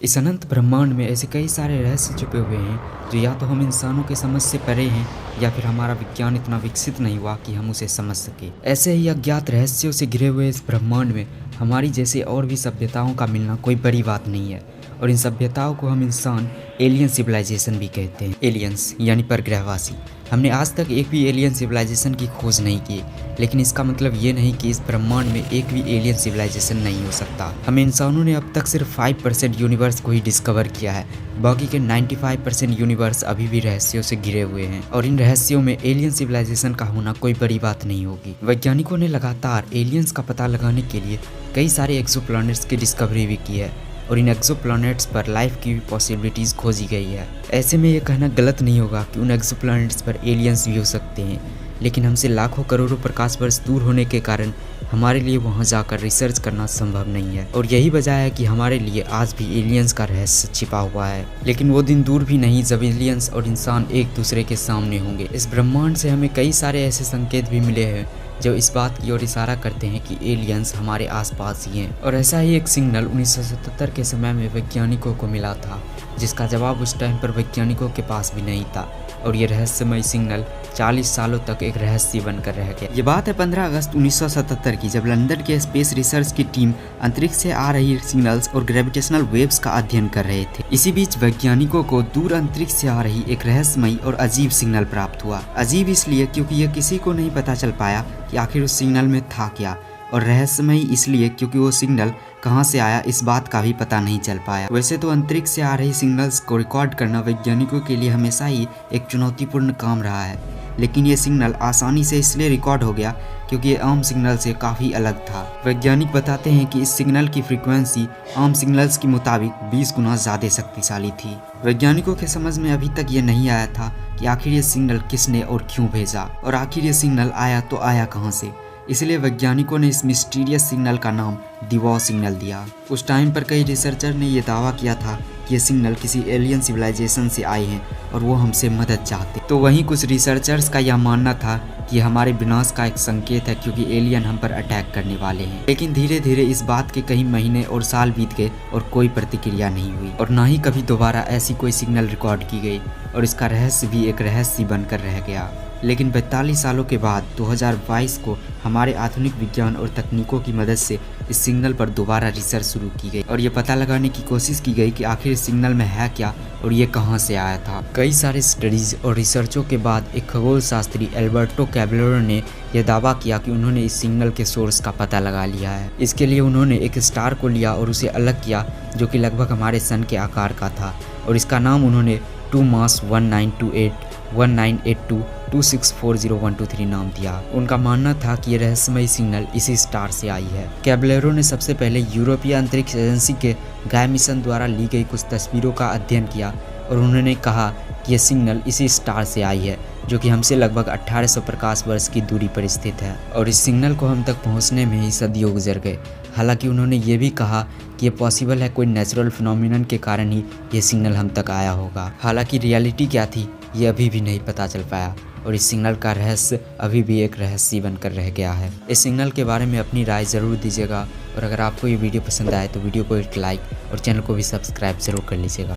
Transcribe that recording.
इस अनंत ब्रह्मांड में ऐसे कई सारे रहस्य छुपे हुए हैं जो या तो हम इंसानों के समझ से परे हैं या फिर हमारा विज्ञान इतना विकसित नहीं हुआ कि हम उसे समझ सके। ऐसे ही अज्ञात रहस्यों से घिरे हुए इस ब्रह्मांड में हमारी जैसे और भी सभ्यताओं का मिलना कोई बड़ी बात नहीं है और इन सभ्यताओं को हम इंसान एलियन सिविलाइजेशन भी कहते हैं। एलियंस यानी परग्रहवासी। हमने आज तक एक भी एलियन सिविलाइजेशन की खोज नहीं की, लेकिन इसका मतलब ये नहीं कि इस ब्रह्मांड में एक भी एलियन सिविलाइजेशन नहीं हो सकता। हम इंसानों ने अब तक सिर्फ 5% यूनिवर्स को ही डिस्कवर किया है, बाकी के 95% यूनिवर्स अभी भी रहस्यों से घिरे हुए हैं और इन रहस्यों में एलियन सिविलाइजेशन का होना कोई बड़ी बात नहीं होगी। वैज्ञानिकों ने लगातार एलियंस का पता लगाने के लिए कई सारे एक्सोप्लैनेट्स की डिस्कवरी भी की है और इन एक्सोप्लैनेट्स पर लाइफ की भी पॉसिबिलिटीज खोजी गई है। ऐसे में ये कहना गलत नहीं होगा कि उन एक्सोप्लैनेट्स पर एलियंस भी हो सकते हैं, लेकिन हमसे लाखों करोड़ों प्रकाश वर्ष दूर होने के कारण हमारे लिए वहां जाकर रिसर्च करना संभव नहीं है और यही वजह है कि हमारे लिए आज भी एलियंस का रहस्य छिपा हुआ है। लेकिन वो दिन दूर भी नहीं जब एलियंस और इंसान एक दूसरे के सामने होंगे। इस ब्रह्मांड से हमें कई सारे ऐसे संकेत भी मिले हैं जो इस बात की ओर इशारा करते हैं कि एलियंस हमारे आसपास ही हैं। और ऐसा ही एक सिग्नल 1977 के समय में वैज्ञानिकों को मिला था, जिसका जवाब उस टाइम पर वैज्ञानिकों के पास भी नहीं था और ये रहस्यमय सिग्नल 40 सालों तक एक रहस्य बनकर रह गया। ये बात है 15 अगस्त 1977 की, जब लंदन के स्पेस रिसर्च की टीम अंतरिक्ष से आ रही सिग्नल्स और ग्रेविटेशनल वेव्स का अध्ययन कर रहे थे। इसी बीच वैज्ञानिकों को दूर अंतरिक्ष से आ रही एक रहस्यमयी और अजीब सिग्नल प्राप्त हुआ। अजीब इसलिए क्योंकि यह किसी को नहीं पता चल पाया कि आखिर उस सिग्नल में था क्या, और रहस्यमयी इसलिए क्योंकि वो सिग्नल कहां से आया इस बात का भी पता नहीं चल पाया। वैसे तो अंतरिक्ष से आ रही सिग्नल्स को रिकॉर्ड करना वैज्ञानिकों के लिए हमेशा ही एक चुनौतीपूर्ण काम रहा है, लेकिन ये सिग्नल आसानी से इसलिए रिकॉर्ड हो गया क्योंकि ये आम सिग्नल से काफ़ी अलग था। वैज्ञानिक बताते हैं कि इस सिग्नल की फ्रीक्वेंसी आम सिग्नल्स के मुताबिक 20 गुना ज़्यादा शक्तिशाली थी। वैज्ञानिकों के समझ में अभी तक ये नहीं आया था कि आखिर ये सिग्नल किसने और क्यों भेजा, और आखिर ये सिग्नल आया तो आया कहाँ से। इसलिए वैज्ञानिकों ने इस मिस्टीरियस सिग्नल का नाम दिवॉ सिग्नल दिया। उस टाइम पर कई रिसर्चर ने यह दावा किया था कि ये सिग्नल किसी एलियन सिविलाइजेशन से आए हैं और वो हमसे मदद चाहते। तो वहीं कुछ रिसर्चर्स का यह मानना था कि हमारे विनाश का एक संकेत है क्योंकि एलियन हम पर अटैक करने वाले हैं। लेकिन धीरे धीरे इस बात के कई महीने और साल बीत गए और कोई प्रतिक्रिया नहीं हुई और ना ही कभी दोबारा ऐसी कोई सिग्नल रिकॉर्ड की गई और इसका रहस्य भी एक रहस्य बनकर रह गया। लेकिन 42 सालों के बाद 2022 को हमारे आधुनिक विज्ञान और तकनीकों की मदद से इस सिग्नल पर दोबारा रिसर्च शुरू की गई और ये पता लगाने की कोशिश की गई कि आखिर इस सिग्नल में है क्या और ये कहां से आया था। कई सारे स्टडीज और रिसर्चों के बाद एक खगोल शास्त्री एल्बर्टो कैबलेरो ने यह दावा किया कि उन्होंने इस सिग्नल के सोर्स का पता लगा लिया है। इसके लिए उन्होंने एक स्टार को लिया और उसे अलग किया जो कि लगभग हमारे सन के आकार का था और इसका नाम उन्होंने 2 मास 1928 1982 2640123 नाम दिया। उनका मानना था कि यह रहस्यमयी सिग्नल इसी स्टार से आई है। कैबलेरो ने सबसे पहले यूरोपीय अंतरिक्ष एजेंसी के गाय मिशन द्वारा ली गई कुछ तस्वीरों का अध्ययन किया और उन्होंने कहा कि यह सिग्नल इसी स्टार से आई है जो कि हमसे लगभग 1800 प्रकाश वर्ष की दूरी पर स्थित है और इस सिग्नल को हम तक पहुंचने में ही सदियों गुजर गए। हालांकि उन्होंने ये भी कहा कि ये पॉसिबल है कोई नेचुरल फिनोमिनन के कारण ही ये सिग्नल हम तक आया होगा। हालांकि रियलिटी क्या थी ये अभी भी नहीं पता चल पाया और इस सिग्नल का रहस्य अभी भी एक रहस्य बनकर रह गया है। इस सिग्नल के बारे में अपनी राय ज़रूर दीजिएगा और अगर आपको ये वीडियो पसंद आए तो वीडियो को एक लाइक और चैनल को भी सब्सक्राइब ज़रूर कर लीजिएगा।